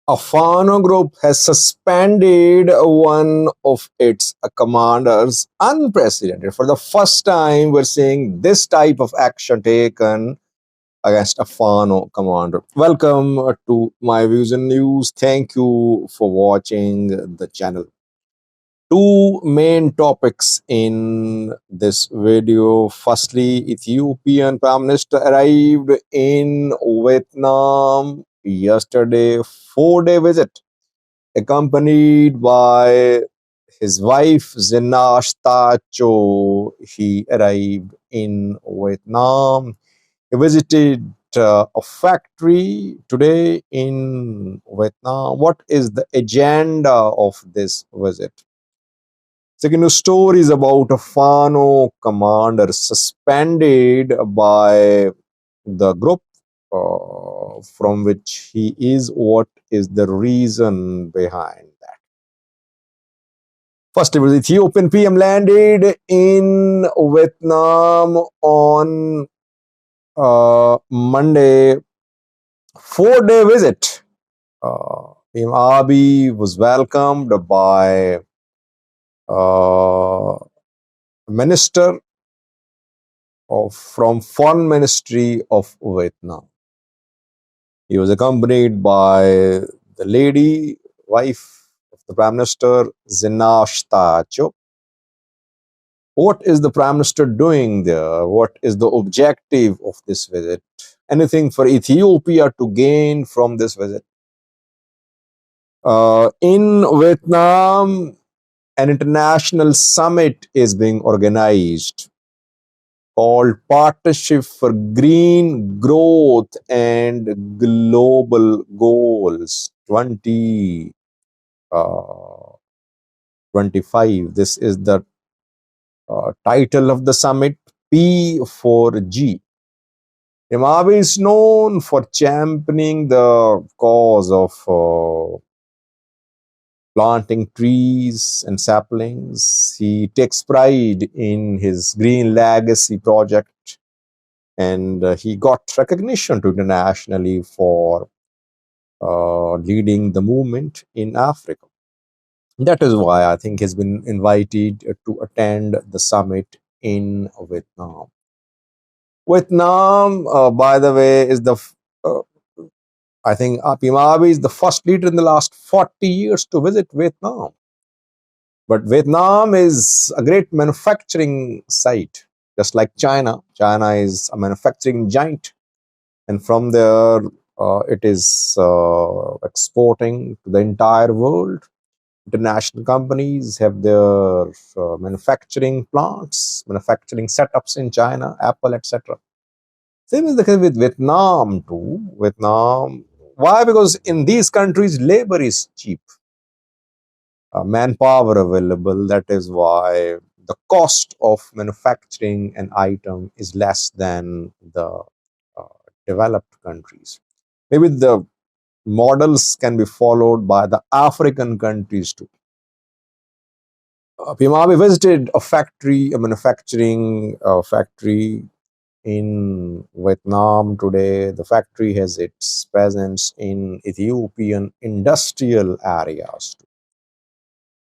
A Fano group has suspended one of its commanders. Unprecedented. For the first time, we're seeing this type of action taken against a Fano commander. Welcome to My Views and News. Thank you for watching the channel. Two main topics in this video. Firstly, Ethiopian Prime Minister arrived in Vietnam yesterday, 4-day visit, accompanied by his wife Zinash Tacho. He arrived in Vietnam. He visited a factory today in Vietnam. What is the agenda of this visit? Second news story is about a Fano commander suspended by the group from which he is. What is the reason behind that? First, it was Ethiopian PM landed in Vietnam on Monday. 4-day visit. PM Abiy was welcomed by minister from Foreign Ministry of Vietnam. He was accompanied by the lady, wife of the Prime Minister, Zinash Tacho. What is the Prime Minister doing there? What is the objective of this visit? Anything for Ethiopia to gain from this visit? In Vietnam, an international summit is being organized called Partnership for Green Growth and Global Goals 2025. This is the title of the summit, P4G. Abiy is known for championing the cause of planting trees and saplings. He takes pride in his Green Legacy project, and he got recognition internationally for leading the movement in Africa. That is why I think he's been invited to attend the summit in Vietnam. Vietnam, by the way, is I think Abiy is the first leader in the last 40 years to visit Vietnam. But Vietnam is a great manufacturing site, just like China. China is a manufacturing giant. And from there, it is exporting to the entire world. International companies have their manufacturing plants, manufacturing setups in China, Apple, etc. Same is the case with Vietnam too. Vietnam, why? Because in these countries, labor is cheap, manpower available. That is why the cost of manufacturing an item is less than the developed countries. Maybe the models can be followed by the African countries too. Pimabi visited a factory, a manufacturing factory in Vietnam today. The factory has its presence in Ethiopian industrial areas too.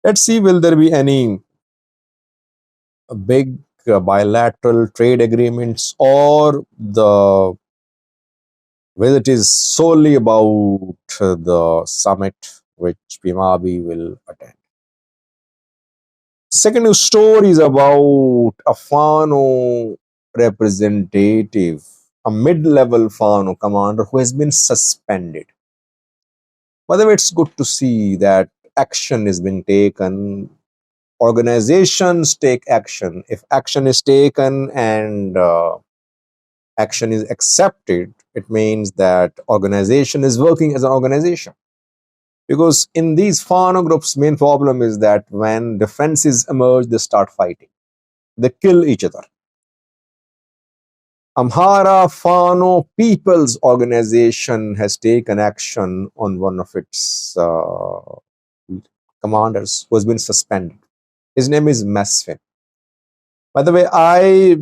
Let's see, will there be any big bilateral trade agreements, or the visit is solely about the summit which Pimabi will attend. Second news story is about a Fano representative, a mid-level Fano commander who has been suspended. By the way, it's good to see that action is being taken. Organizations take action. If action is taken and action is accepted, it means that organization is working as an organization. Because in these Fano groups, main problem is that when differences emerge, they start fighting. They kill each other. Amhara Fano People's Organization has taken action on one of its commanders who has been suspended. His name is Masfin. By the way, I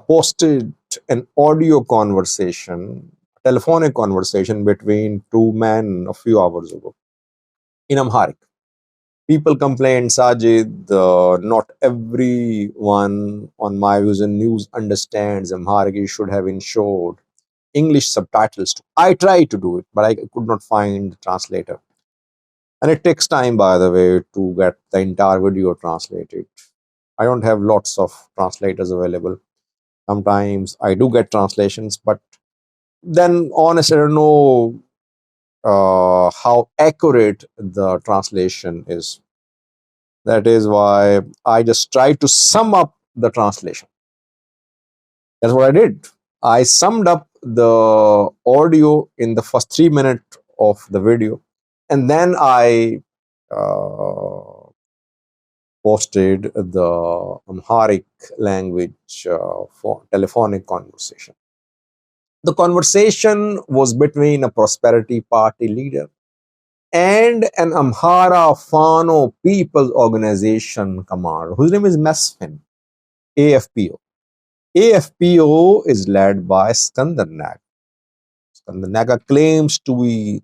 posted an audio conversation telephonic conversation between two men a few hours ago in Amharic. People complained, Sajid, not everyone on my vision news understands Amharic. You should have ensured English subtitles. I tried to do it, but I could not find the translator. And it takes time, by the way, to get the entire video translated. I don't have lots of translators available. Sometimes I do get translations, but then honestly, I don't know how accurate the translation is. That is why I just try to sum up the translation. That's what I did. I summed up the audio in the first 3 minutes of the video, and then I posted the Amharic language for telephonic conversation. The conversation was between a prosperity party leader and an Amhara Fano People's Organization commander, whose name is Mesfin, AFPO. AFPO is led by Eskinder Nega. Eskinder Nega claims to be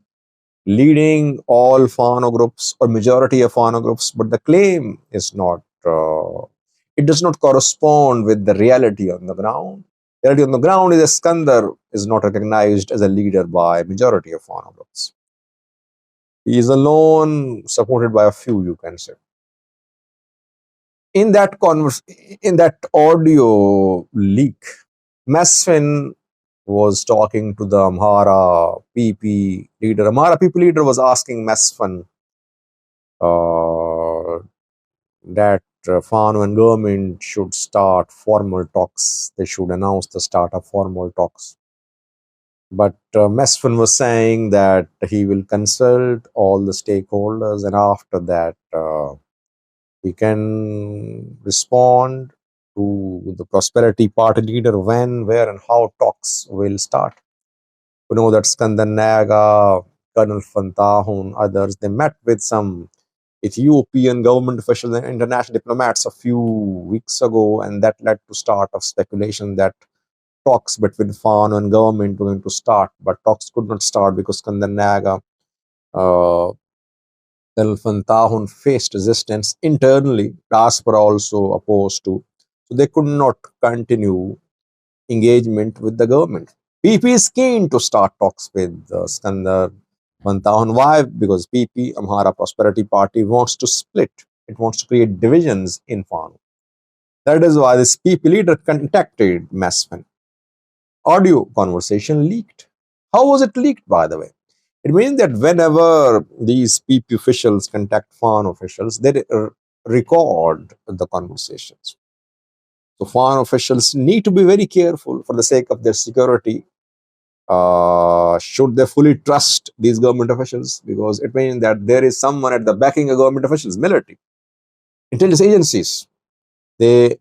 leading all Fano groups or majority of Fano groups, but the claim is not, it does not correspond with the reality on the ground. The reality on the ground is Eskinder is not recognized as a leader by majority of Fano groups. He is alone, supported by a few, you can say. In that in that audio leak, Mesfin was talking to the Amhara PP leader. Amhara PP leader was asking Mesfin that Fano and government should start formal talks. They should announce the start of formal talks. But Mesfin was saying that he will consult all the stakeholders, and after that, he can respond to the prosperity party leader when, where, and how talks will start. We know that Eskinder Nega, Colonel Fantahun, others, they met with some Ethiopian government officials and international diplomats a few weeks ago, and that led to start of speculation that talks between Fano and government were going to start, but talks could not start because Eskinder Nega, Colonel Fantahun faced resistance internally. Diaspora also opposed to, so they could not continue engagement with the government. PP is keen to start talks with Eskinder Nega. Why? Because PP, Amhara Prosperity Party, wants to split. It wants to create divisions in Fano. That is why this PP leader contacted Mesfin. Audio conversation leaked. How was it leaked, by the way? It means that whenever these PP officials contact Fano officials, they record the conversations. So Fano officials need to be very careful for the sake of their security. Should they fully trust these government officials? Because it means that there is someone at the backing of government officials, military, intelligence agencies. They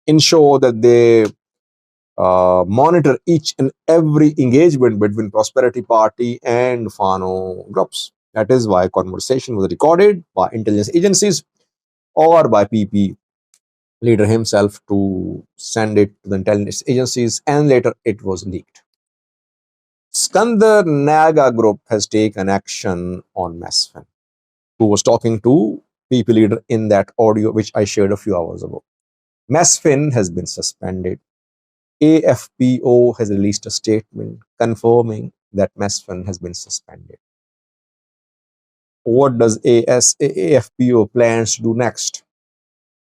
ensure that they monitor each and every engagement between Prosperity Party and Fano groups. That is why conversation was recorded by intelligence agencies or by PP leader himself to send it to the intelligence agencies, and later it was leaked. Eskinder Nega group has taken action on Mesfin, who was talking to PP leader in that audio which I shared a few hours ago. Mesfin has been suspended. AFPO has released a statement confirming that Mesfin has been suspended. What does AFPO plans to do next?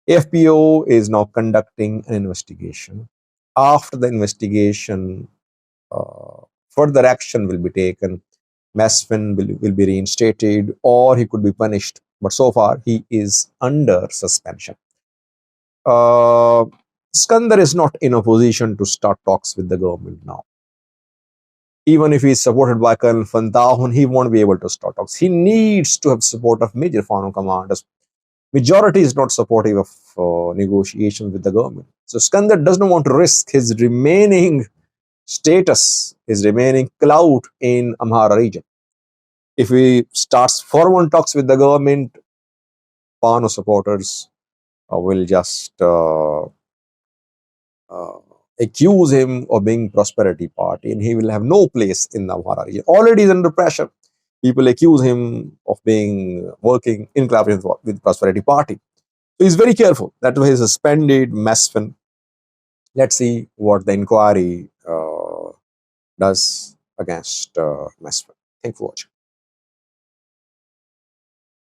AFPO is now conducting an investigation. After the investigation, further action will be taken. Mesfin will be reinstated or he could be punished. But so far, he is under suspension. Eskinder is not in a position to start talks with the government now. Even if he is supported by Colonel Fantahun, he won't be able to start talks. He needs to have support of major Fano commanders. Majority is not supportive of negotiations with the government. So Eskinder does not want to risk his remaining status, his remaining clout in Amhara region. If he starts formal talks with the government, Fano supporters will just accuse him of being prosperity party, and he will have no place in the Amhara region. Already is under pressure. People accuse him of being working in collaboration with prosperity party. So he's very careful. That way he suspended Mesfin. Let's see what the inquiry does against Mesfin. Thank you for watching.